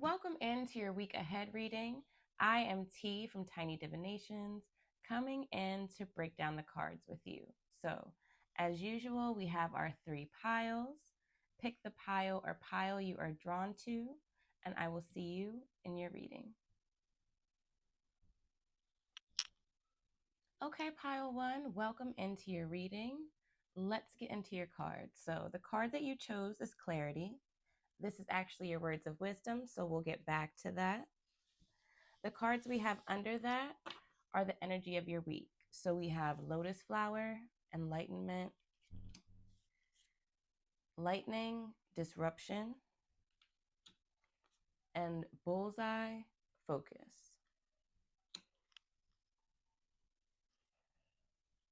Welcome into your week ahead reading. I am T from Tiny Divinations, coming in to break down the cards with you. So, as usual, we have our three piles. Pick the pile you are drawn to, and I will see you in your reading. Okay, pile one, welcome into your reading. Let's get into your cards. So, the card that you chose is Clarity. This is actually your words of wisdom, so we'll get back to that. The cards we have under that are the energy of your week. So we have Lotus Flower, Enlightenment, Lightning, Disruption, and Bullseye, Focus.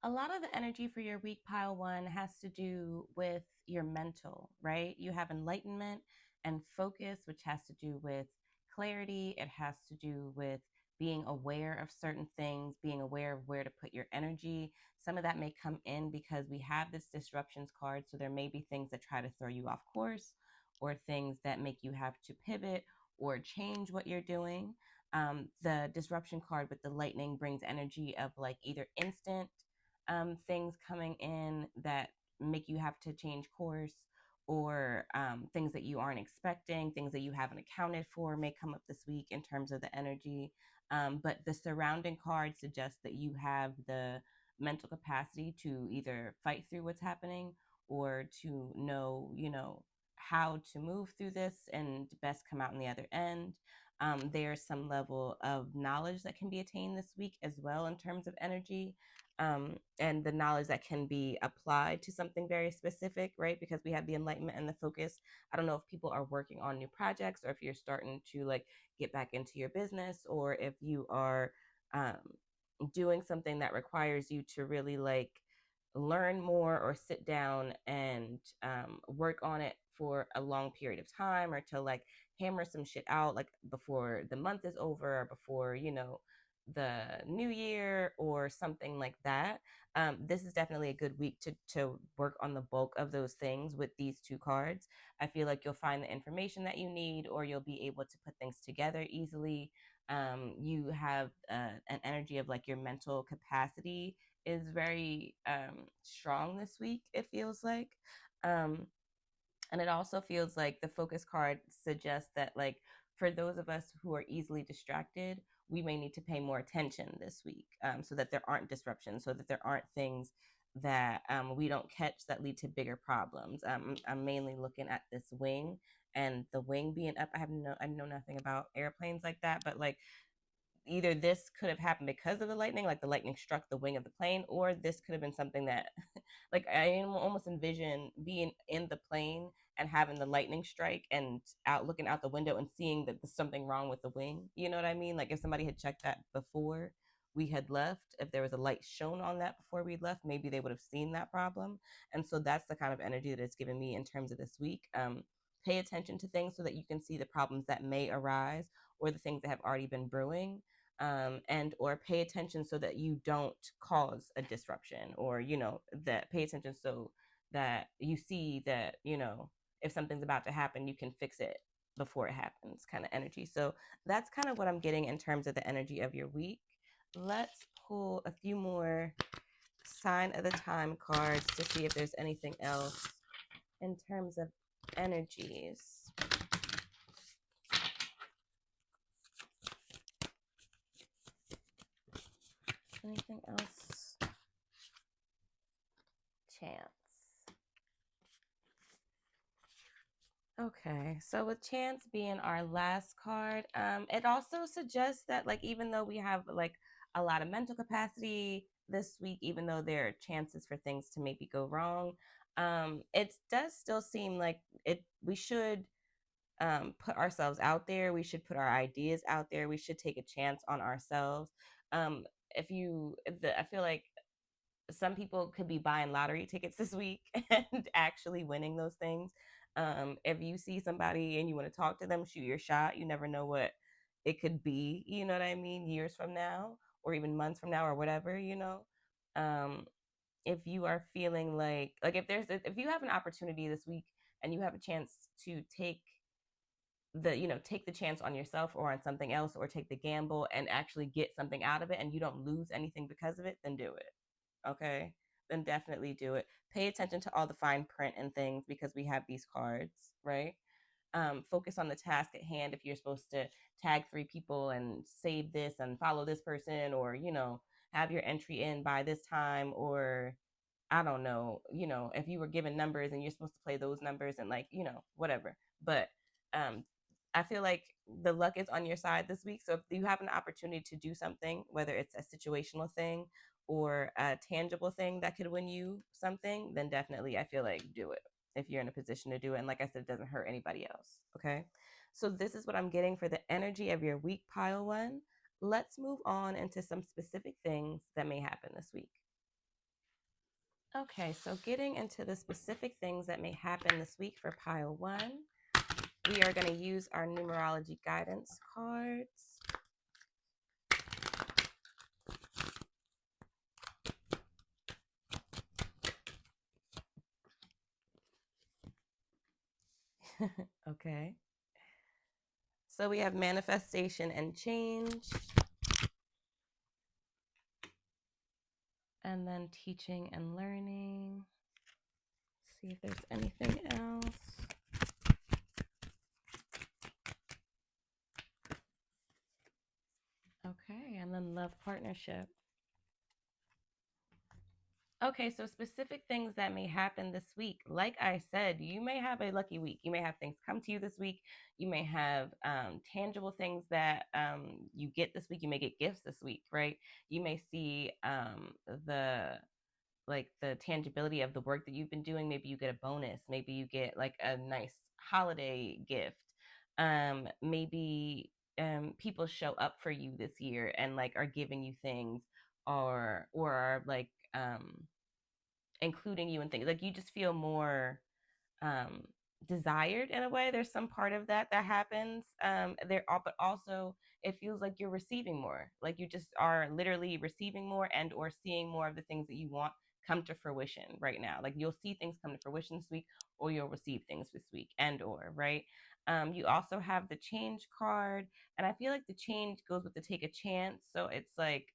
A lot of the energy for your week, pile one, has to do with your mental, right? You have enlightenment and focus, which has to do with clarity. It has to do with being aware of certain things, being aware of where to put your energy. Some of that may come in because we have this disruptions card. So there may be things that try to throw you off course or things that make you have to pivot or change what you're doing. The disruption card with the lightning brings energy of like either instant things coming in that make you have to change course, or things that you aren't expecting, things that you haven't accounted for may come up this week in terms of the energy. But the surrounding card suggests that you have the mental capacity to either fight through what's happening or to know, how to move through this and best come out on the other end. There's some level of knowledge that can be attained this week as well in terms of energy, and the knowledge that can be applied to something very specific, right? Because we have the enlightenment and the focus. I don't know if people are working on new projects or if you're starting to like get back into your business, or if you are um, doing something that requires you to really like learn more or sit down and work on it for a long period of time, or to like hammer some shit out like before the month is over or before the new year or something like that. This is definitely a good week to work on the bulk of those things with these two cards. I feel like you'll find the information that you need, or you'll be able to put things together easily. You have an energy of like your mental capacity is very strong this week, it feels like. Um, and it also feels like the focus card suggests that, like, for those of us who are easily distracted, we may need to pay more attention this week, so that there aren't disruptions, so that there aren't things that we don't catch that lead to bigger problems. I'm mainly looking at this wing, and the wing being up. I know nothing about airplanes like that, but like either this could have happened because of the lightning, like the lightning struck the wing of the plane, or this could have been something that, like, I almost envision being in the plane and having the lightning strike and out looking out the window and seeing that there's something wrong with the wing. You know what I mean? Like if somebody had checked that before we had left, if there was a light shown on that before we left, maybe they would have seen that problem. And so that's the kind of energy that it's given me in terms of this week. Pay attention to things so that you can see the problems that may arise or the things that have already been brewing, and or pay attention so that you don't cause a disruption, or that pay attention so that you see that if something's about to happen you can fix it before it happens, kind of energy. So that's kind of what I'm getting in terms of the energy of your week. Let's pull a few more sign of the time cards to see if there's anything else in terms of energies. Anything else? Chance. Okay, so with chance being our last card, it also suggests that, like, even though we have like a lot of mental capacity this week, even though there are chances for things to maybe go wrong, it does still seem like we should put ourselves out there. We should put our ideas out there. We should take a chance on ourselves. I feel like some people could be buying lottery tickets this week and actually winning those things. If you see somebody and you want to talk to them, shoot your shot. You never know what it could be, you know what I mean, years from now or even months from now or whatever. Um, if you are feeling like if you have an opportunity this week and you have a chance to take take the chance on yourself or on something else, or take the gamble and actually get something out of it, and you don't lose anything because of it, then do it. Okay, then definitely do it. Pay attention to all the fine print and things, because we have these cards, right? Focus on the task at hand. If you're supposed to tag 3 people and save this and follow this person, or have your entry in by this time, or I don't know, if you were given numbers and you're supposed to play those numbers, and like, whatever. But um, I feel like the luck is on your side this week. So if you have an opportunity to do something, whether it's a situational thing or a tangible thing that could win you something, then definitely I feel like do it if you're in a position to do it. And like I said, it doesn't hurt anybody else. Okay. So this is what I'm getting for the energy of your week, pile one. Let's move on into some specific things that may happen this week. Okay, so getting into the specific things that may happen this week for pile one, we are going to use our numerology guidance cards. Okay. So we have manifestation and change. And then teaching and learning. Let's see if there's anything else. Okay, and then love partnership. Okay, so specific things that may happen this week. Like I said, you may have a lucky week. You may have things come to you this week. You may have tangible things that you get this week. You may get gifts this week, right? You may see the the tangibility of the work that you've been doing. Maybe you get a bonus. Maybe you get like a nice holiday gift. Maybe people show up for you this year and like are giving you things, or are like including you in things. Like you just feel more um desired in a way. There's some part of that that happens there, but also it feels like you're receiving more, like you just are literally receiving more and or seeing more of the things that you want come to fruition right now. Like you'll see things come to fruition this week, or you'll receive things this week, and or right. You also have the change card, and I feel like the change goes with the take a chance. So it's like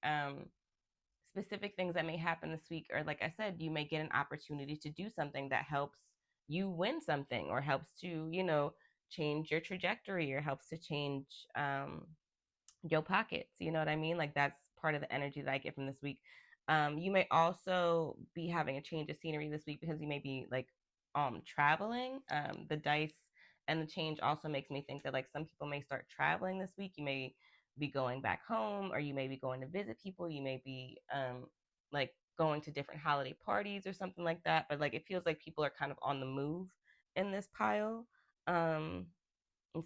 specific things that may happen this week, or like I said, you may get an opportunity to do something that helps you win something, or helps to change your trajectory, or helps to change your pockets. You know what I mean? Like that's part of the energy that I get from this week. You may also be having a change of scenery this week, because you may be like traveling. The dice and the change also makes me think that like some people may start traveling this week. You may be going back home, or you may be going to visit people. You may be like going to different holiday parties or something like that. But like it feels like people are kind of on the move in this pile. And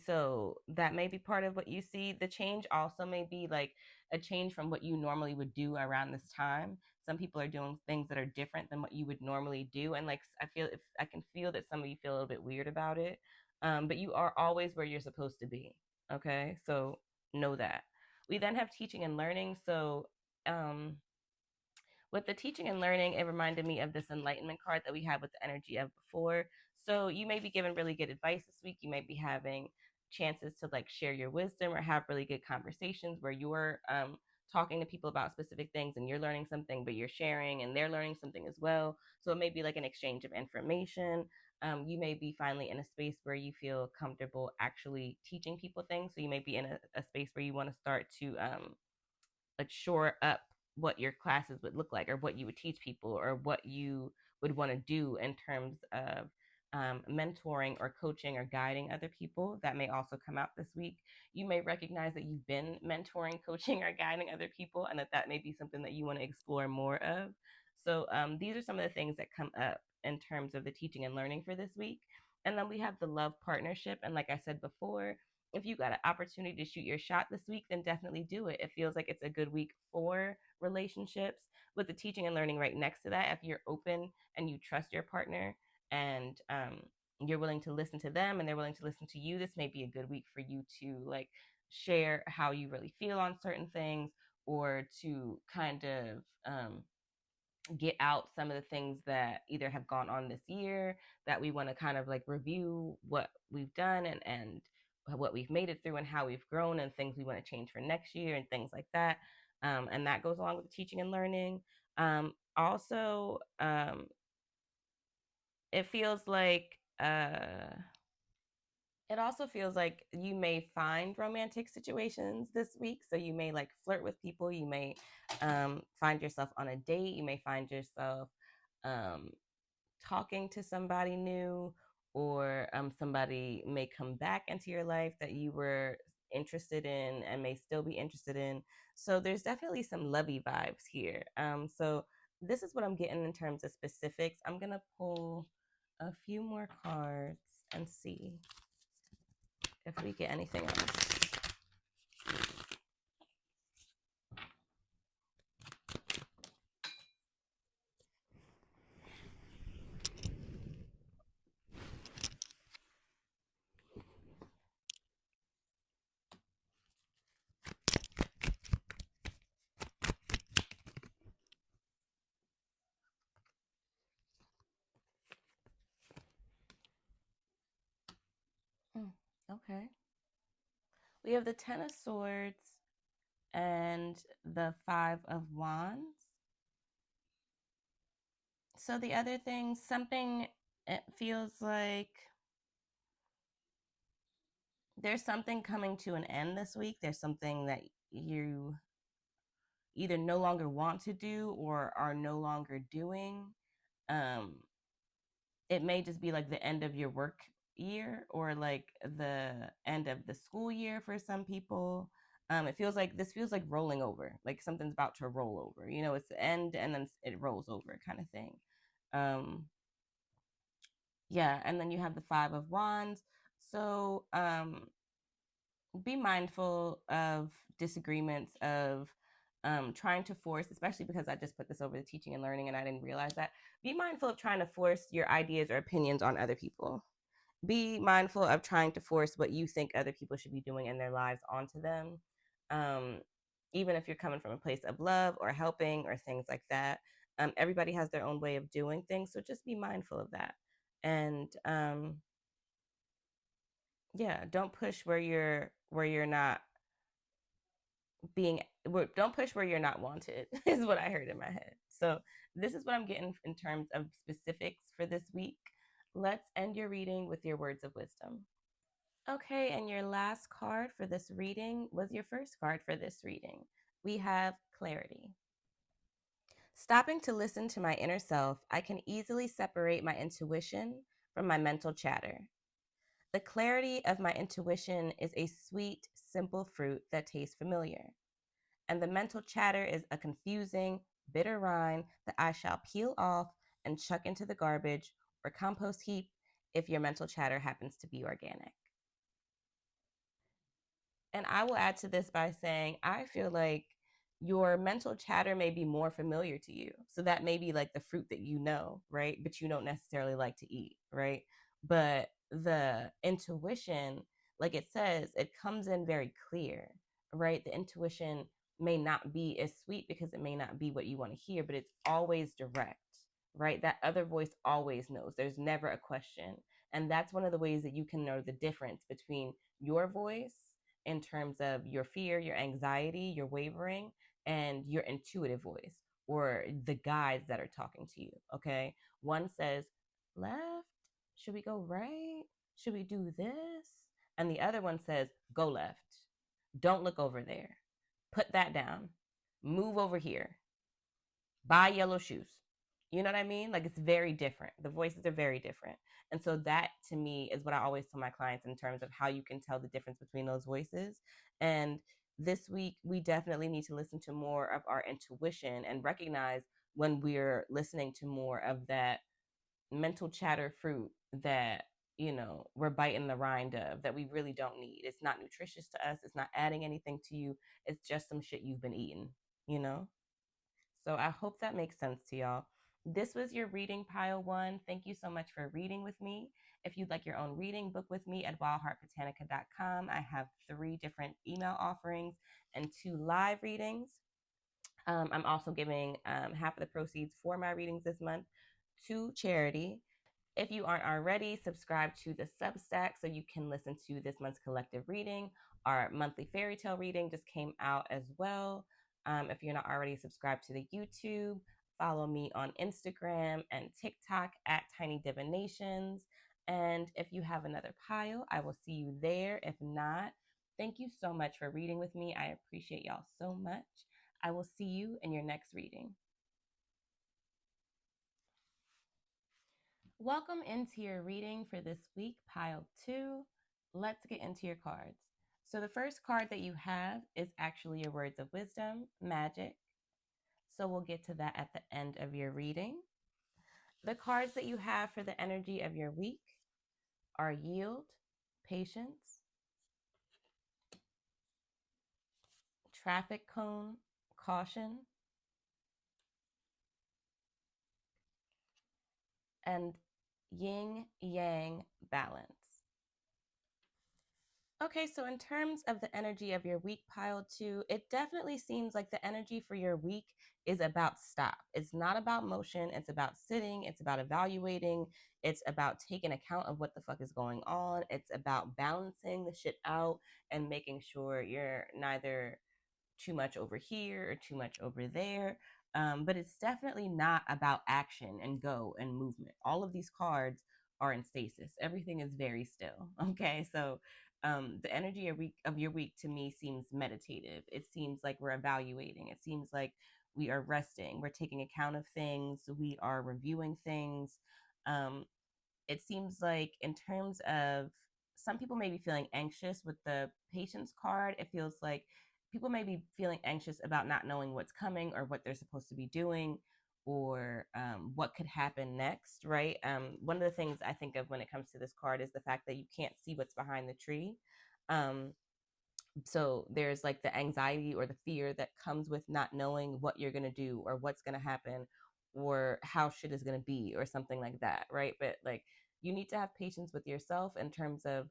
so that may be part of what you see. The change also may be like a change from what you normally would do around this time. Some people are doing things that are different than what you would normally do. And like I feel, if I can feel that some of you feel a little bit weird about it. But you are always where you're supposed to be. Okay. So know that. We then have teaching and learning. So um with the teaching and learning, it reminded me of this enlightenment card that we had with the energy of before. So you may be given really good advice this week. You may be having chances to like share your wisdom, or have really good conversations where you're talking to people about specific things, and you're learning something, but you're sharing and they're learning something as well. So it may be like an exchange of information. You may be finally in a space where you feel comfortable actually teaching people things. So you may be in a space where you want to start to like shore up what your classes would look like, or what you would teach people, or what you would want to do in terms of mentoring or coaching or guiding other people. That may also come out this week. You may recognize that you've been mentoring, coaching, or guiding other people, and that that may be something that you want to explore more of. So these are some of the things that come up in terms of the teaching and learning for this week. And then we have the love partnership. And like I said before, if you got an opportunity to shoot your shot this week, then definitely do it. It feels like it's a good week for relationships. With the teaching and learning right next to that, if you're open and you trust your partner, and you're willing to listen to them and they're willing to listen to you, this may be a good week for you to like share how you really feel on certain things, or to kind of get out some of the things that either have gone on this year that we want to kind of like review what we've done, and what we've made it through and how we've grown and things we want to change for next year and things like that. And that goes along with the teaching and learning. Also, it feels like it also feels like you may find romantic situations this week. So you may like flirt with people. You may find yourself on a date. You may find yourself um, talking to somebody new, or somebody may come back into your life that you were interested in and may still be interested in. So there's definitely some lovey vibes here. So this is what I'm getting in terms of specifics. I'm going to pull a few more cards and see if we get anything else. Okay. We have the Ten of Swords and the Five of Wands. So the other thing, something, it feels like there's something coming to an end this week. There's something that you either no longer want to do or are no longer doing. Um, it may just be like the end of your work year or like the end of the school year for some people. It feels like this feels like rolling over, like something's about to roll over. You know, it's the end and then it rolls over kind of thing. Yeah, and then you have the Five of Wands. So be mindful of disagreements, of trying to force, especially because I just put this over the teaching and learning and I didn't realize that. Be mindful of trying to force your ideas or opinions on other people. Be mindful of trying to force what you think other people should be doing in their lives onto them. Um, Even if you're coming from a place of love or helping or things like that. Everybody has their own way of doing things. So just be mindful of that. And yeah, don't push where you're not being don't push where you're not wanted is what I heard in my head. So this is what I'm getting in terms of specifics for this week. Let's end your reading with your words of wisdom. Okay, and your last card for this reading was your first card for this reading. We have clarity. Stopping to listen to my inner self, I can easily separate my intuition from my mental chatter. The clarity of my intuition is a sweet, simple fruit that tastes familiar, and the mental chatter is a confusing, bitter rind that I shall peel off and chuck into the garbage or compost heap if your mental chatter happens to be organic. And I will add to this by saying, I feel like your mental chatter may be more familiar to you. So that may be like the fruit that you know, right? But you don't necessarily like to eat, right? But the intuition, like it says, it comes in very clear, right? The intuition may not be as sweet because it may not be what you want to hear, but it's always direct, right? That other voice always knows. There's never a question. And that's one of the ways that you can know the difference between your voice in terms of your fear, your anxiety, your wavering, and your intuitive voice or the guides that are talking to you. Okay. One says, left. Should we go right? Should we do this? And the other one says, go left. Don't look over there. Put that down. Move over here. Buy yellow shoes. You know what I mean? Like it's very different. The voices are very different. And so that to me is what I always tell my clients in terms of how you can tell the difference between those voices. And this week, we definitely need to listen to more of our intuition and recognize when we're listening to more of that mental chatter fruit that, you know, we're biting the rind of that we really don't need. It's not nutritious to us. It's not adding anything to you. It's just some shit you've been eating, you know? So I hope that makes sense to y'all. This was your reading pile one. Thank you so much for reading with me. If you'd like your own reading, book with me at wildheartbotanica.com. I have 3 different email offerings and 2 live readings. I'm also giving half of the proceeds for my readings this month to charity. If you aren't already, subscribe to the Substack so you can listen to this month's collective reading. Our monthly fairy tale reading just came out as well. If you're not already subscribed to the YouTube, follow me on Instagram and TikTok at Tiny Divinations. And if you have another pile, I will see you there. If not, thank you so much for reading with me. I appreciate y'all so much. I will see you in your next reading. Welcome into your reading for this week, pile 2. Let's get into your cards. So, the first card that you have is actually your words of wisdom, magic. So, we'll get to that at the end of your reading. The cards that you have for the energy of your week are yield, patience, traffic cone, caution, and yin yang balance. Okay, so in terms of the energy of your week, pile 2, it definitely seems like the energy for your week is about stop. It's not about motion. It's about sitting. It's about evaluating. It's about taking account of what the fuck is going on. It's about balancing the shit out and making sure you're neither too much over here or too much over there. But it's definitely not about action and go and movement. All of these cards are in stasis. Everything is very still. Okay, so the energy of your week to me seems meditative. It seems like we're evaluating. It seems like we are resting. We're taking account of things. We are reviewing things. Um, it seems like in terms of some people may be feeling anxious with the patience card. It feels like people may be feeling anxious about not knowing what's coming or what they're supposed to be doing or what could happen next, right? One of the things I think of when it comes to this card is the fact that you can't see what's behind the tree. um, so there's like the anxiety or the fear that comes with not knowing what you're going to do or what's going to happen or how shit is going to be or something like that, right? But like you need to have patience with yourself in terms of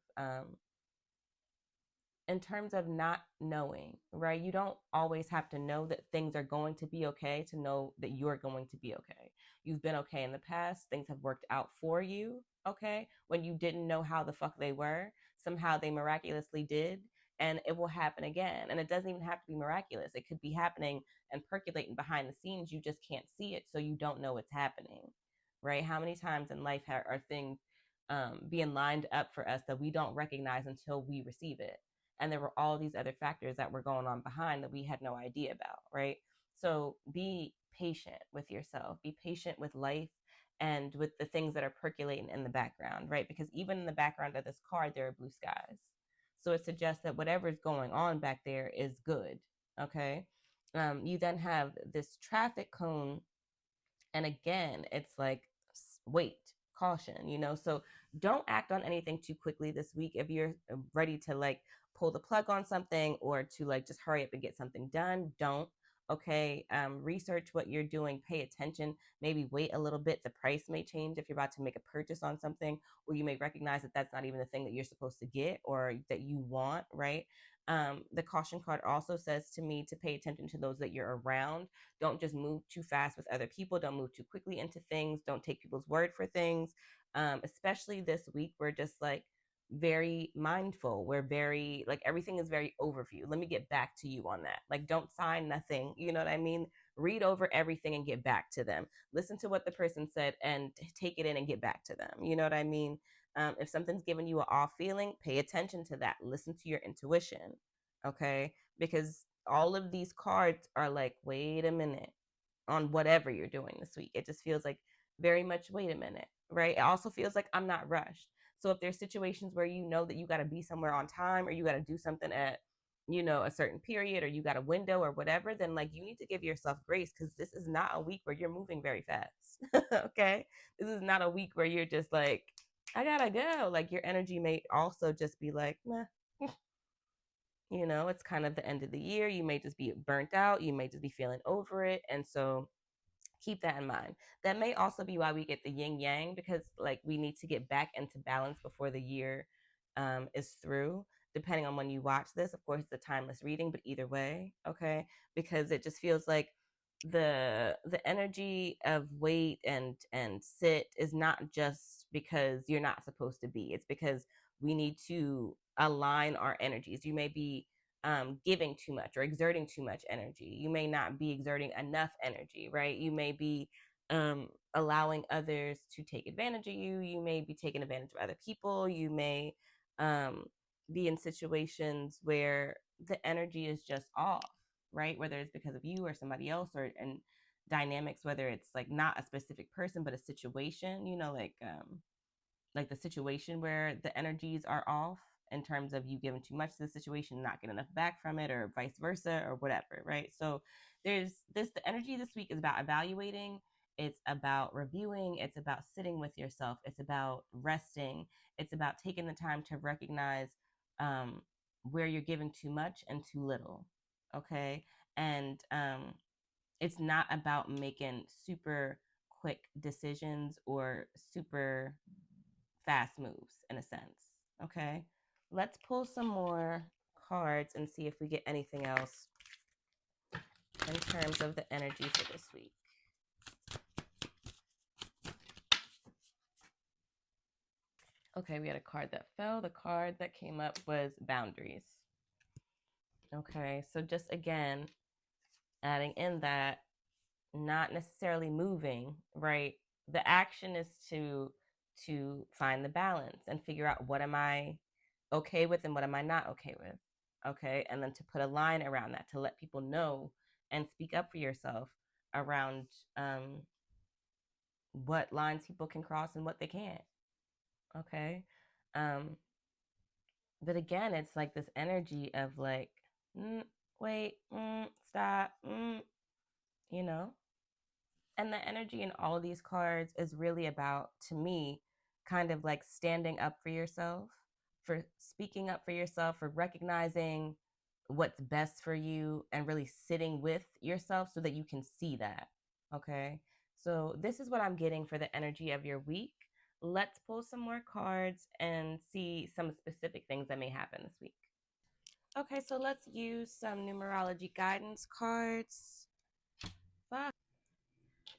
not knowing, right? You don't always have to know that things are going to be okay to know that you're going to be okay. You've been okay in the past. Things have worked out for you, okay? When you didn't know how the fuck they were, somehow they miraculously did. And it will happen again. And it doesn't even have to be miraculous. It could be happening and percolating behind the scenes. You just can't see it, so you don't know it's happening, right? How many times in life are things being lined up for us that we don't recognize until we receive it? And there were all these other factors that were going on behind that we had no idea about, right? So be patient with yourself, be patient with life and with the things that are percolating in the background, right? Because even in the background of this card, there are blue skies. So it suggests that whatever is going on back there is good, okay? You then have this traffic cone, and again, it's like, wait, caution, so don't act on anything too quickly this week. If you're ready to like pull the plug on something or to like just hurry up and get something done, don't. Okay, research what you're doing, pay attention, maybe wait a little bit. The price may change if you're about to make a purchase on something, or you may recognize that that's not even the thing that you're supposed to get or that you want, right? The caution card also says to me to pay attention to those that you're around. Don't just move too fast with other people. Don't move too quickly into things. Don't take people's word for things. Especially this week, we're just like very mindful. We're very like everything is very overview. Let me get back to you on that. Like, don't sign nothing. You know what I mean? Read over everything and get back to them. Listen to what the person said and take it in and get back to them. You know what I mean? If something's giving you an off feeling, pay attention to that. Listen to your intuition. Okay. Because all of these cards are like, wait a minute, on whatever you're doing this week. It just feels like very much, wait a minute, right? It also feels like I'm not rushed. So if there's situations where you know that you got to be somewhere on time or you got to do something at, a certain period or you got a window or whatever, then like you need to give yourself grace because this is not a week where you're moving very fast. Okay. This is not a week where you're just like, I gotta go. Like your energy may also just be like, meh. It's kind of the end of the year. You may just be burnt out. You may just be feeling over it. And so keep that in mind. That may also be why we get the yin yang, because like we need to get back into balance before the year is through. Depending on when you watch this, of course, it's a timeless reading, but either way, okay, because it just feels like the energy of wait and sit is not just because you're not supposed to be. It's because we need to align our energies. You may be giving too much or exerting too much energy. You may not be exerting enough energy, right? You may be allowing others to take advantage of you. You may be taking advantage of other people. You may um, be in situations where the energy is just off, right? Whether it's because of you or somebody else, or and dynamics, whether it's like not a specific person but a situation, like the situation where the energies are off in terms of you giving too much to the situation, not getting enough back from it, or vice versa, or whatever, right? So the energy this week is about evaluating, it's about reviewing, it's about sitting with yourself, it's about resting, it's about taking the time to recognize um, where you're giving too much and too little, okay? And it's not about making super quick decisions or super fast moves in a sense. Okay. Let's pull some more cards and see if we get anything else in terms of the energy for this week. Okay, we had a card that fell. The card that came up was boundaries. Okay, so just again, adding in that, not necessarily moving, right? The action is to find the balance and figure out what am I okay with and what am I not okay with. Okay, and then to put a line around that, to let people know and speak up for yourself around what lines people can cross and what they can't. Okay. um but again, it's like this energy of like, wait, stop, you know. And the energy in all of these cards is really about, to me, kind of like standing up for yourself, for speaking up for yourself, for recognizing what's best for you and really sitting with yourself so that you can see that. Okay. So this is what I'm getting for the energy of your week. Let's pull some more cards and see some specific things that may happen this week. Okay, so let's use some numerology guidance cards.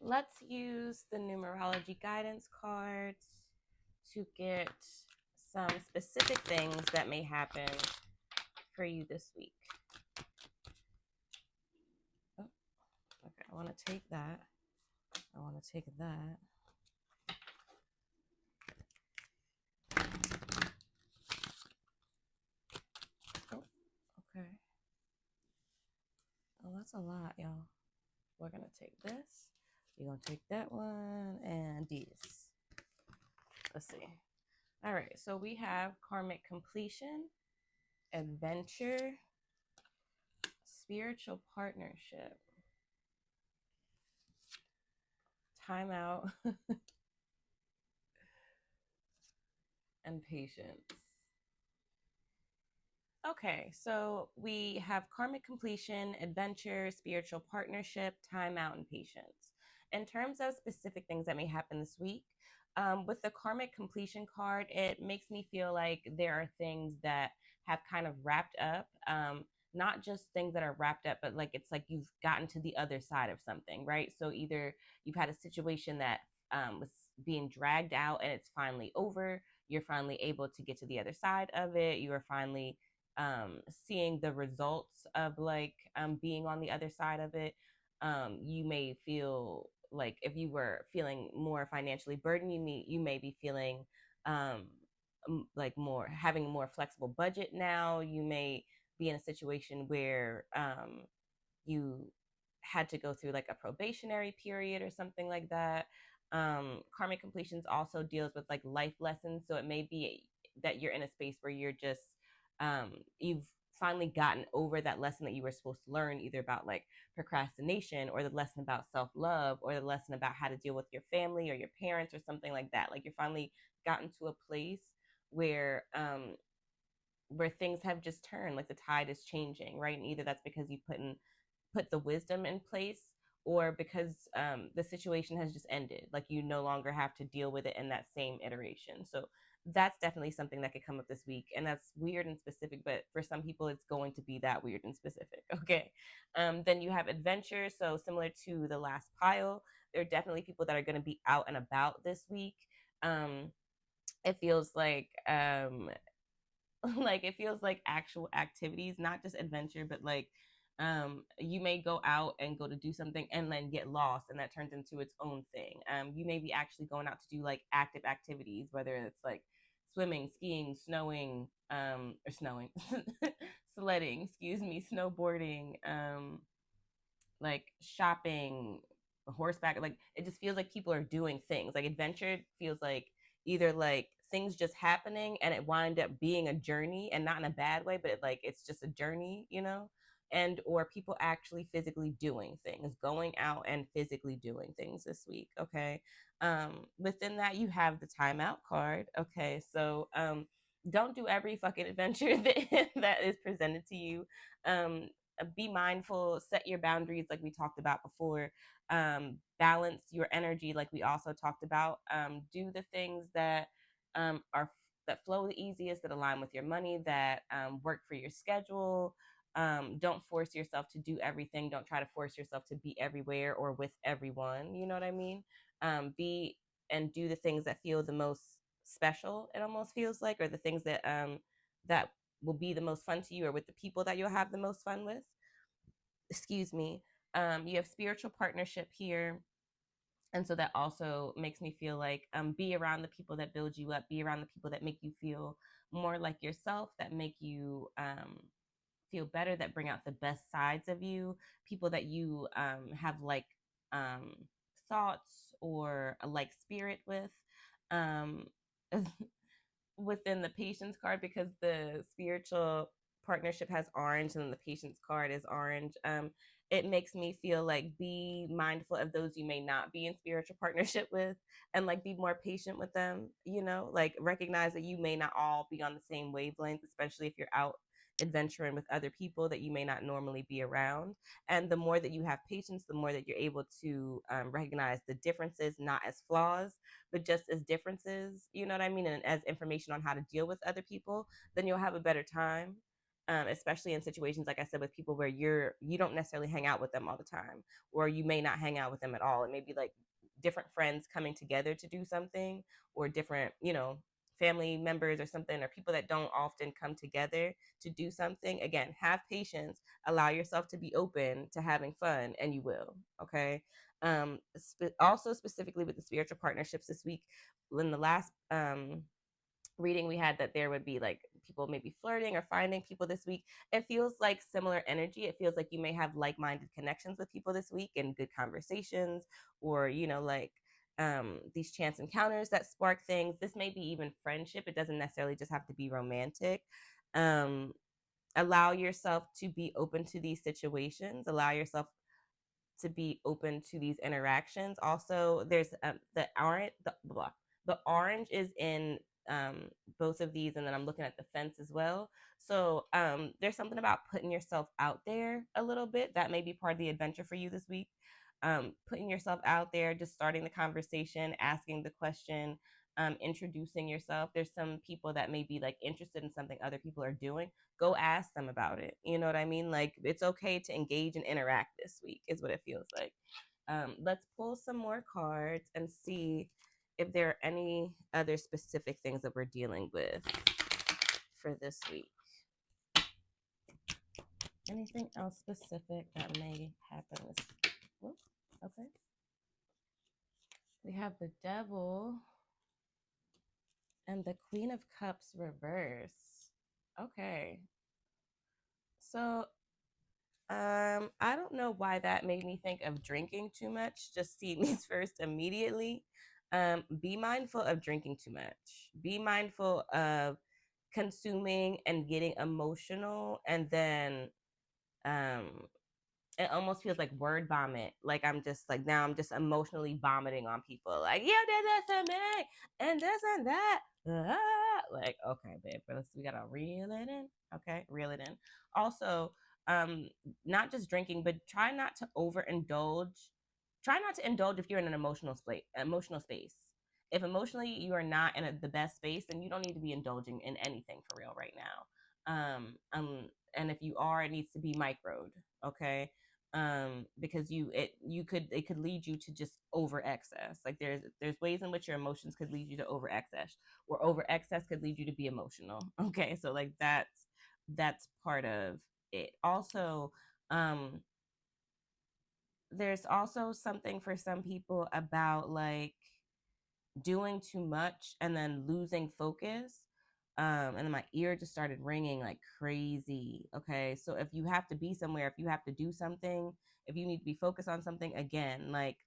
Let's use the numerology guidance cards to get some specific things that may happen for you this week. Oh, okay, I want to take that. I want to take that. Oh, okay. Oh, that's a lot, y'all. We're going to take this. You're going to take that one and these. Let's see. All right, so we have karmic completion, adventure, spiritual partnership, timeout, and patience. Okay, so we have karmic completion, adventure, spiritual partnership, timeout, and patience. In terms of specific things that may happen this week, with the karmic completion card, it makes me feel like there are things that have kind of wrapped up. Not just things that are wrapped up, but like it's like you've gotten to the other side of something, right? So either you've had a situation that was being dragged out and it's finally over. You're finally able to get to the other side of it. You are finally seeing the results of like being on the other side of it. You may feel like if you were feeling more financially burdened, you may be feeling um, like more having a more flexible budget now. You may be in a situation where you had to go through like a probationary period or something like that. Karmic completions also deals with like life lessons, so it may be that you're in a space where you're just you've finally gotten over that lesson that you were supposed to learn, either about like procrastination or the lesson about self-love or the lesson about how to deal with your family or your parents or something like that. Like you're finally gotten to a place where things have just turned, like the tide is changing, right? And either that's because you put the wisdom in place, or because the situation has just ended, like you no longer have to deal with it in that same iteration. So that's definitely something that could come up this week. And that's weird and specific, but for some people, it's going to be that weird and specific. Okay. Then you have adventure. So, similar to the last pile, there are definitely people that are going to be out and about this week. Um, it feels like like it feels like actual activities, not just adventure, but like you may go out and go to do something and then get lost, and that turns into its own thing. You may be actually going out to do like active activities, whether it's like swimming, skiing, snowing, sledding, excuse me, snowboarding, like shopping, horseback. Like it just feels like people are doing things. Like adventure feels like either like things just happening and it wind up being a journey, and not in a bad way, but like it's just a journey, you know? And or people actually physically doing things, going out and physically doing things this week. Okay. Within that you have the timeout card. Okay. So don't do every fucking adventure that is presented to you. Be mindful, set your boundaries like we talked about before. Balance your energy like we also talked about. Do the things that are that flow the easiest, that align with your money, that work for your schedule. Don't force yourself to do everything. Don't try to force yourself to be everywhere or with everyone, you know what I mean? Be and do the things that feel the most special, it almost feels like, or the things that will be the most fun to you, or with the people that you'll have the most fun with. Excuse me. You have spiritual partnership here. And so that also makes me feel like be around the people that build you up, be around the people that make you feel more like yourself, that make you feel better, that bring out the best sides of you, people that you have like um, thoughts or a like spirit with. Um, within the patience card, because the spiritual partnership has orange and the patience card is orange. It makes me feel like be mindful of those you may not be in spiritual partnership with, and like be more patient with them, you know, like recognize that you may not all be on the same wavelength, especially if you're out adventuring with other people that you may not normally be around. And the more that you have patience, the more that you're able to recognize the differences not as flaws, but just as differences, you know what I mean? And as information on how to deal with other people, then you'll have a better time. Especially in situations, like I said, with people where you don't necessarily hang out with them all the time, or you may not hang out with them at all. It may be like different friends coming together to do something, or different, you know, family members or something, or people that don't often come together to do something. Again, have patience, allow yourself to be open to having fun, and you will. Okay. Also specifically with the spiritual partnerships this week, in the last reading we had, that there would be like people maybe flirting or finding people this week. It feels like similar energy. It feels like you may have like-minded connections with people this week, and good conversations, or you know, like these chance encounters that spark things. This may be even friendship. It doesn't necessarily just have to be romantic. um Allow yourself to be open to these situations, allow yourself to be open to these interactions. Also, there's the orange is in both of these, and then I'm looking at the fence as well. So there's something about putting yourself out there a little bit that may be part of the adventure for you this week. Putting yourself out there, just starting the conversation, asking the question, introducing yourself. There's some people that may be like interested in something other people are doing. Go ask them about it. You know what I mean? Like it's okay to engage and interact this week, is what it feels like. Let's pull some more cards and see if there are any other specific things that we're dealing with for this week. Anything else specific that may happen this week? Okay. We have the Devil and the Queen of Cups reverse. Okay. So I don't know why that made me think of drinking too much. Just seeing these first immediately. Be mindful of drinking too much. Be mindful of consuming and getting emotional, and then um it almost feels like word vomit. Like I'm just like, now I'm just emotionally vomiting on people. Like, you did this to me and this and that. Like, okay, babe, but we gotta reel it in. Okay, reel it in. Also, not just drinking, but try not to overindulge. Try not to indulge if you're in an emotional space. if emotionally you are not in the best space, then you don't need to be indulging in anything for real right now. And if you are, it needs to be microed, okay? Because it could lead you to just over excess. Like there's ways in which your emotions could lead you to over excess, or over excess could lead you to be emotional. Okay, so like that's part of it. Also, um, there's also something for some people about like doing too much and then losing focus. And then my ear just started ringing like crazy. Okay, so if you have to be somewhere, if you have to do something, if you need to be focused on something, again, like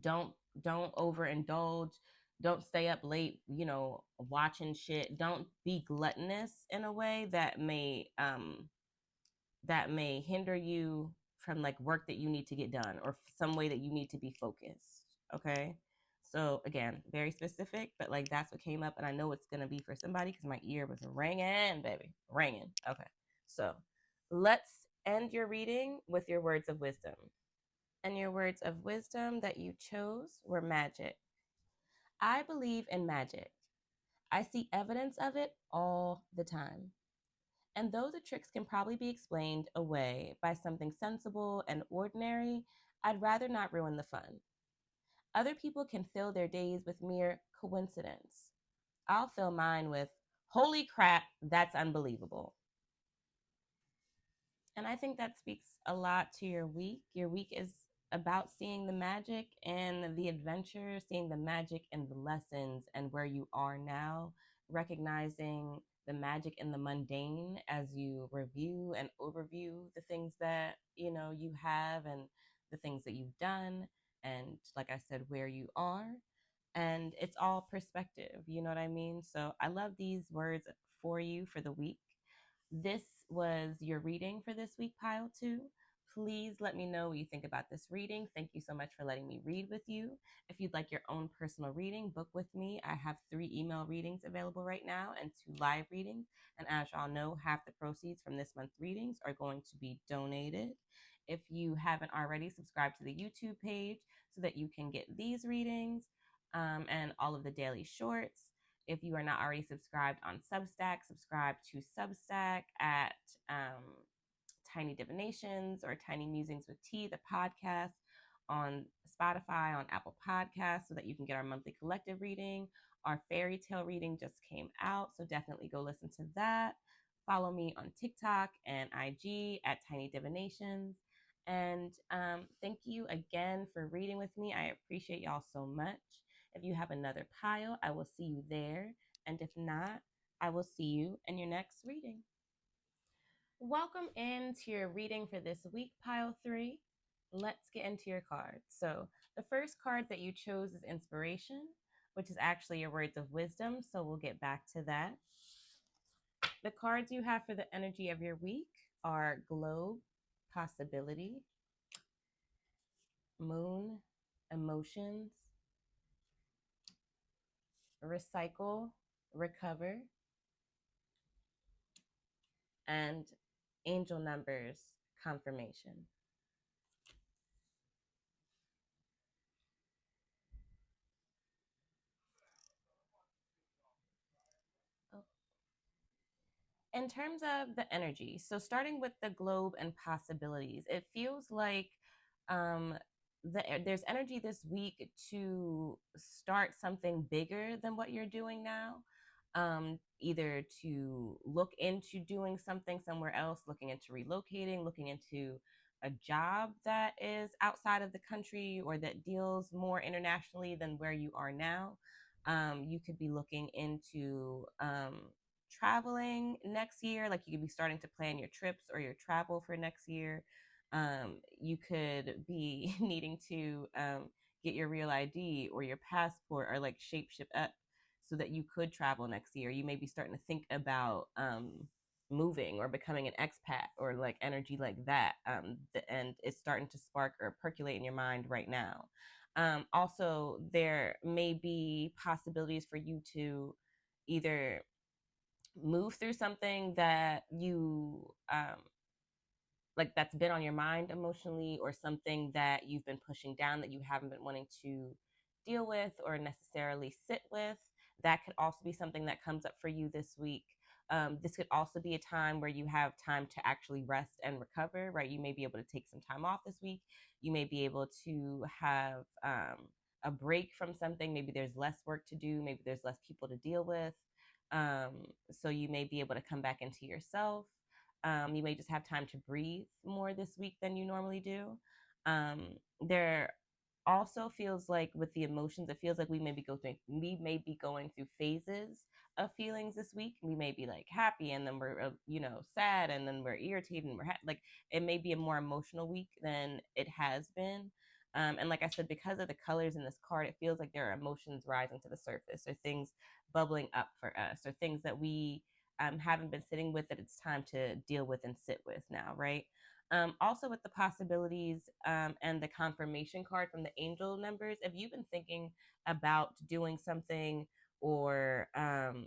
don't don't overindulge, don't stay up late, watching shit. Don't be gluttonous in a way that may hinder you from like work that you need to get done, or some way that you need to be focused. Okay, so again, very specific, but like that's what came up, and I know it's going to be for somebody because my ear was ringing, baby, ringing. Okay, so let's end your reading with your words of wisdom. And your words of wisdom that you chose were magic. I believe in magic. I see evidence of it all the time. And though the tricks can probably be explained away by something sensible and ordinary, I'd rather not ruin the fun. Other people can fill their days with mere coincidence. I'll fill mine with, holy crap, that's unbelievable. And I think that speaks a lot to your week. Your week is about seeing the magic and the adventure, seeing the magic and the lessons and where you are now, recognizing the magic in the mundane as you review and overview the things that, you have, and the things that you've done, and like I said, where you are. And it's all perspective, you know what I mean? So I love these words for you for the week. This was your reading for this week, Pile 2. Please let me know what you think about this reading. Thank you so much for letting me read with you. If you'd like your own personal reading, book with me. I have 3 email readings available right now and 2 live readings. And as y'all know, half the proceeds from this month's readings are going to be donated. If you haven't already, subscribe to the YouTube page so that you can get these readings, and all of the daily shorts. If you are not already subscribed on Substack, subscribe to Substack at Tiny Divinations or Tiny Musings with Tea, the podcast, on Spotify, on Apple Podcasts, so that you can get our monthly collective reading. Our fairy tale reading just came out, so definitely go listen to that. Follow me on TikTok and IG at Tiny Divinations. And thank you again for reading with me. I appreciate y'all so much. If you have another pile, I will see you there. And if not, I will see you in your next reading. Welcome into your reading for this week, Pile 3. Let's get into your cards. So the first card that you chose is Inspiration, which is actually your words of wisdom. So we'll get back to that. The cards you have for the energy of your week are Globe, Possibility, Moon, Emotions, Recycle, Recover, and Angel Numbers, Confirmation. In terms of the energy, so starting with the globe and possibilities, it feels like um, there's energy this week to start something bigger than what you're doing now. Either to look into doing something somewhere else, looking into relocating, looking into a job that is outside of the country or that deals more internationally than where you are now. You could be looking into traveling next year. Like you could be starting to plan your trips or your travel for next year. You could be needing to get your real ID or your passport, or like shape ship up so that you could travel next year. You may be starting to think about moving or becoming an expat or like energy like that. And it's starting to spark or percolate in your mind right now. Also, there may be possibilities for you to either move through something that you like that's been on your mind emotionally, or something that you've been pushing down that you haven't been wanting to deal with or necessarily sit with. That could also be something that comes up for you this week. This could also be a time where you have time to actually rest and recover, right? You may be able to take some time off this week. You may be able to have a break from something. Maybe there's less work to do. Maybe there's less people to deal with. So you may be able to come back into yourself. You may just have time to breathe more this week than you normally do. There also feels like with the emotions, it feels like we may be going through phases of feelings this week. We may be like happy, and then we're sad, and then we're irritated, and like it may be a more emotional week than it has been. And like I said, because of the colors in this card, it feels like there are emotions rising to the surface, or things bubbling up for us, or things that we haven't been sitting with that it's time to deal with and sit with now, right? Also, with the possibilities and the confirmation card from the angel numbers, if you've been thinking about doing something, or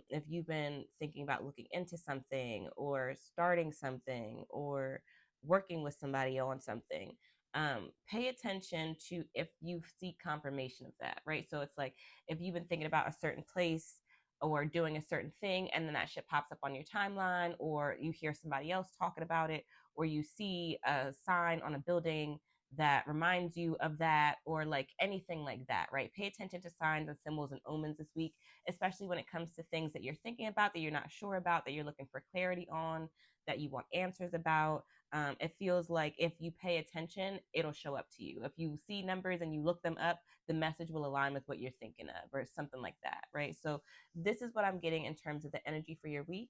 if you've been thinking about looking into something, or starting something, or working with somebody on something, pay attention to if you see confirmation of that, right? So it's like if you've been thinking about a certain place or doing a certain thing, and then that shit pops up on your timeline, or you hear somebody else talking about it, or you see a sign on a building that reminds you of that, or like anything like that, right? Pay attention to signs and symbols and omens this week, especially when it comes to things that you're thinking about, that you're not sure about, that you're looking for clarity on, that you want answers about. It feels like if you pay attention, it'll show up to you. If you see numbers and you look them up, the message will align with what you're thinking of, or something like that, right? So this is what I'm getting in terms of the energy for your week.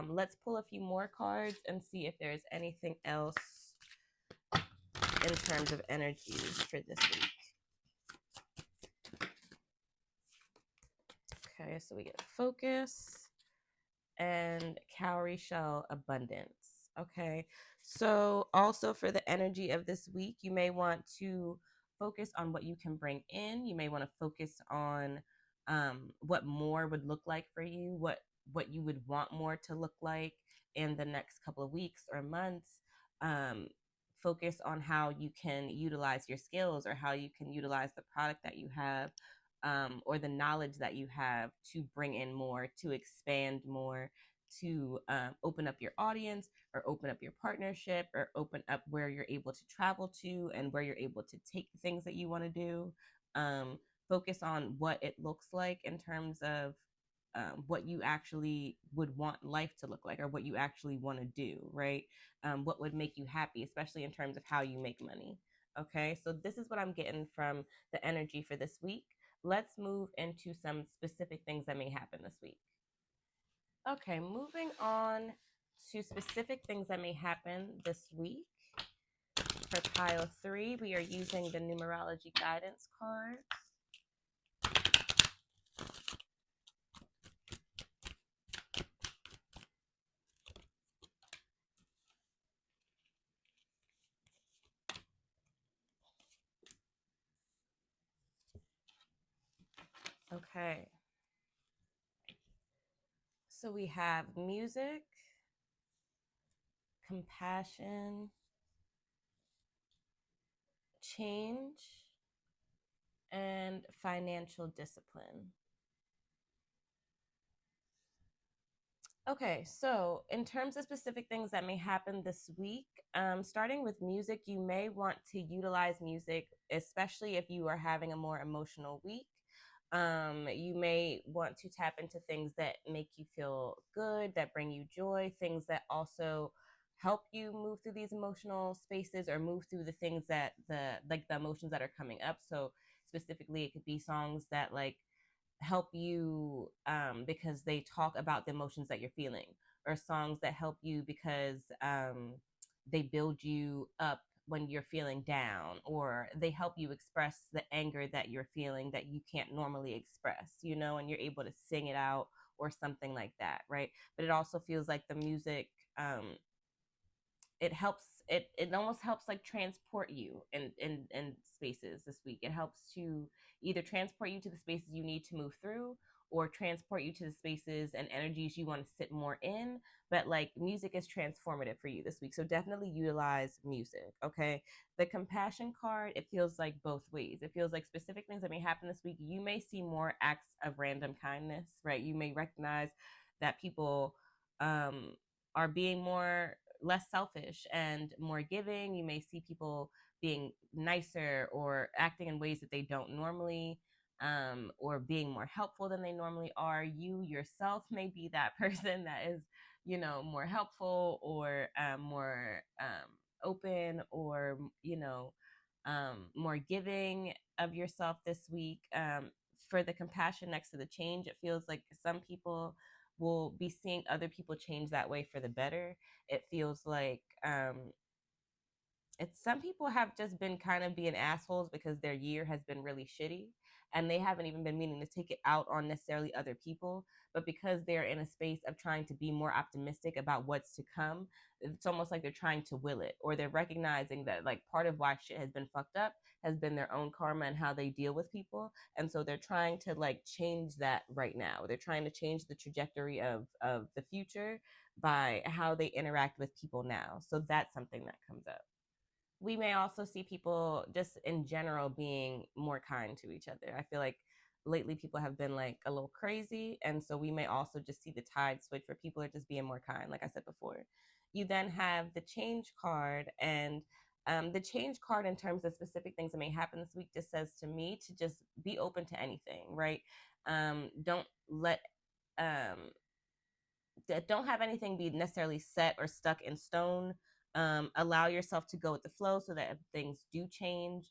Let's pull a few more cards and see if there's anything else in terms of energies for this week. Okay, so we get focus and cowrie shell abundance. Okay, so also for the energy of this week, you may want to focus on what you can bring in. You may want to focus on what more would look like for you, what you would want more to look like in the next couple of weeks or months. um, Focus on how you can utilize your skills, or how you can utilize the product that you have, or the knowledge that you have, to bring in more, to expand more, to open up your audience, or open up your partnership, or open up where you're able to travel to, and where you're able to take the things that you want to do. Um, Focus on what it looks like in terms of what you actually would want life to look like, or what you actually want to do, right? What would make you happy, especially in terms of how you make money. Okay, so this is what I'm getting from the energy for this week. Let's move into some specific things that may happen this week. Okay, moving on to specific things that may happen this week. For pile 3, we are using the numerology guidance card. Okay, so we have music, compassion, change, and financial discipline. Okay, so in terms of specific things that may happen this week, starting with music, you may want to utilize music, especially if you are having a more emotional week. You may want to tap into things that make you feel good, that bring you joy, things that also help you move through these emotional spaces, or move through the things that the emotions that are coming up. So specifically, it could be songs that like help you because they talk about the emotions that you're feeling, or songs that help you because they build you up when you're feeling down, or they help you express the anger that you're feeling that you can't normally express, and you're able to sing it out, or something like that, right? But it also feels like the music, it almost helps like transport you in spaces this week. It helps to either transport you to the spaces you need to move through, or transport you to the spaces and energies you want to sit more in. But like music is transformative for you this week. So definitely utilize music. Okay. The compassion card, it feels like both ways. It feels like specific things that may happen this week. You may see more acts of random kindness, right? You may recognize that people um, are being more less selfish and more giving. You may see people being nicer or acting in ways that they don't normally, or being more helpful than they normally are. You yourself may be that person that is, more helpful or more open, or, more giving of yourself this week. For the compassion next to the change, it feels like some people will be seeing other people change that way for the better. It feels like it's some people have just been kind of being assholes because their year has been really shitty, and they haven't even been meaning to take it out on necessarily other people, but because they're in a space of trying to be more optimistic about what's to come, it's almost like they're trying to will it, or they're recognizing that like part of why shit has been fucked up has been their own karma and how they deal with people, and so they're trying to like change that right now. They're trying to change the trajectory of the future by how they interact with people now. So that's something that comes up. We may also see people just in general being more kind to each other. I feel like lately people have been like a little crazy. And so we may also just see the tide switch where people are just being more kind, like I said before. You then have the change card. And the change card, in terms of specific things that may happen this week, just says to me to just be open to anything, right? Don't let um, that don't have anything be necessarily set or stuck in stone. Allow yourself to go with the flow so that if things do change,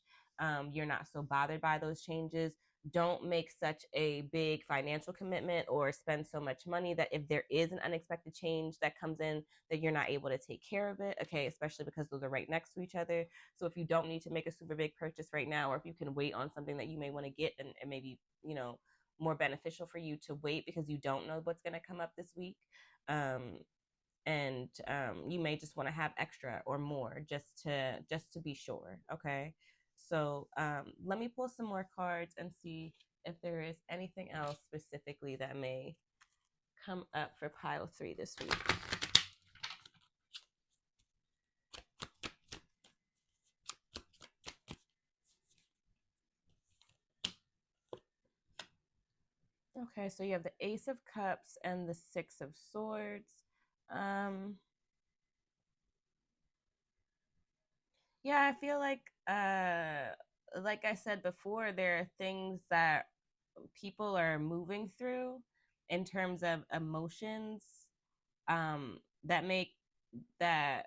you're not so bothered by those changes. Don't make such a big financial commitment or spend so much money that if there is an unexpected change that comes in, that you're not able to take care of it. Okay, especially because those are right next to each other. So if you don't need to make a super big purchase right now, or if you can wait on something that you may want to get, and maybe, more beneficial for you to wait because you don't know what's going to come up this week, um, and you may just want to have extra or more just to be sure. Okay, so let me pull some more cards and see if there is anything else specifically that may come up for pile 3 this week. Okay, so you have the Ace of Cups and the Six of Swords. um yeah, I feel like I said before, there are things that people are moving through in terms of emotions, that make that.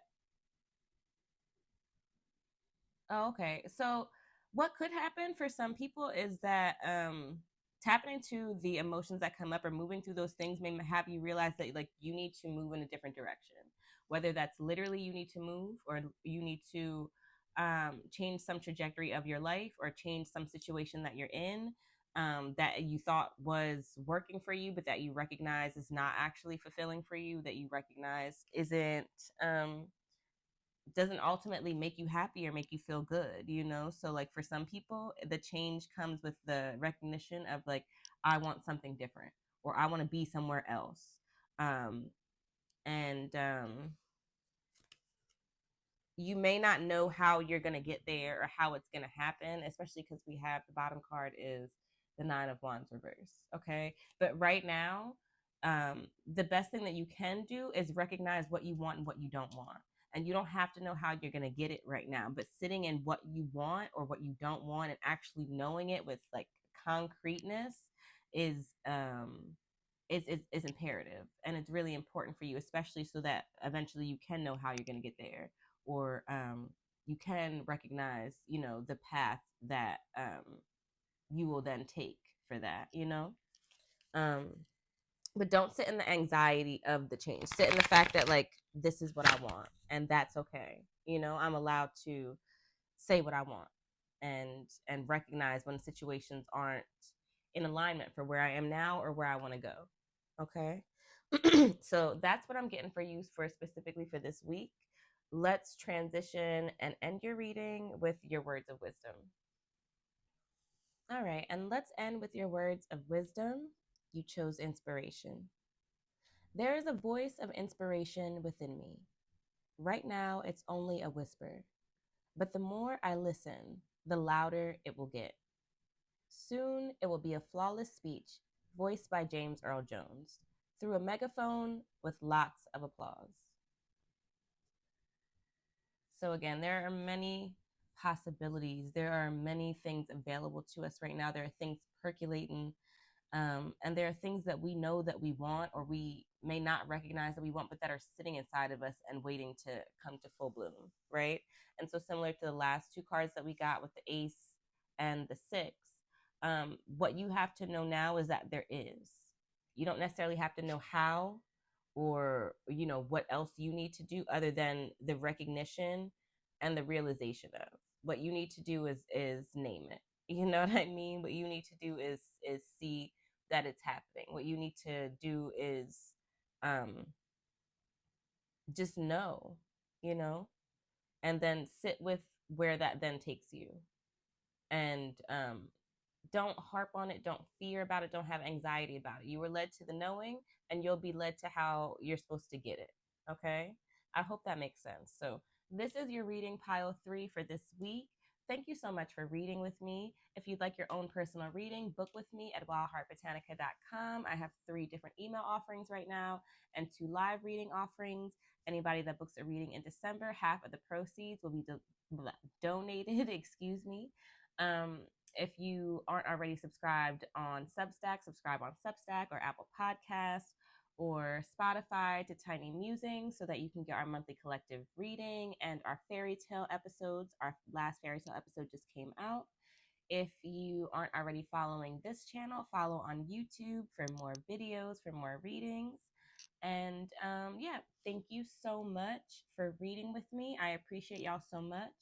Oh, okay. So what could happen for some people is that tapping into the emotions that come up or moving through those things may have you realize that like you need to move in a different direction. Whether that's literally you need to move, or you need to change some trajectory of your life, or change some situation that you're in, that you thought was working for you, but that you recognize is not actually fulfilling for you, that you recognize isn't doesn't ultimately make you happy or make you feel good. So like for some people, the change comes with the recognition of like, I want something different, or I want to be somewhere else. Um and you may not know how you're going to get there or how it's going to happen, especially because we have the bottom card is the Nine of Wands reverse. Okay. But right now, the best thing that you can do is recognize what you want and what you don't want. And you don't have to know how you're going to get it right now, but sitting in what you want or what you don't want and actually knowing it with like concreteness is is imperative, and it's really important for you, especially so that eventually you can know how you're going to get there, or you can recognize the path that you will then take for that. um but don't sit in the anxiety of the change. Sit in the fact that like this is what I want, and that's okay. I'm allowed to say what I want, and recognize when situations aren't in alignment for where I am now or where I want to go. Okay. So that's what I'm getting for you for specifically for this week. Let's transition and end your reading with your words of wisdom. All right, and let's end with your words of wisdom. You chose inspiration. There is a voice of inspiration within me. Right now, it's only a whisper, but the more I listen, the louder it will get. Soon, it will be a flawless speech voiced by James Earl Jones through a megaphone with lots of applause. So, again, there are many possibilities. There are many things available to us right now. There are things percolating. And there are things that we know that we want, or we may not recognize that we want, but that are sitting inside of us and waiting to come to full bloom, right? And so, similar to the last two cards that we got with the ace and the six, what you have to know now is that there is. You don't necessarily have to know how, or what else you need to do other than the recognition and the realization of. What you need to do is name it. You know what I mean? What you need to do is see that it's happening. What you need to do is um just know, you know, and then sit with where that then takes you. And don't harp on it, don't fear about it, don't have anxiety about it. You were led to the knowing, and you'll be led to how you're supposed to get it. Okay, I hope that makes sense. So this is your reading pile 3 for this week. Thank you so much for reading with me. If you'd like your own personal reading, book with me at wildheartbotanica.com. I have 3 different email offerings right now and 2 live reading offerings. Anybody that books a reading in December, half of the proceeds will be donated, excuse me. If you aren't already subscribed on Substack, subscribe on Substack or Apple Podcasts or Spotify to Tiny Musings so that you can get our monthly collective reading and our fairy tale episodes. Our last fairy tale episode just came out. If you aren't already following this channel, follow on YouTube for more videos, for more readings. And yeah, thank you so much for reading with me. I appreciate y'all so much.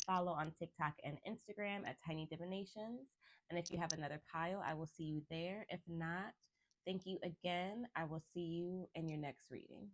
Follow on TikTok and Instagram at Tiny Divinations. And if you have another pile, I will see you there. If not, thank you again. I will see you in your next reading.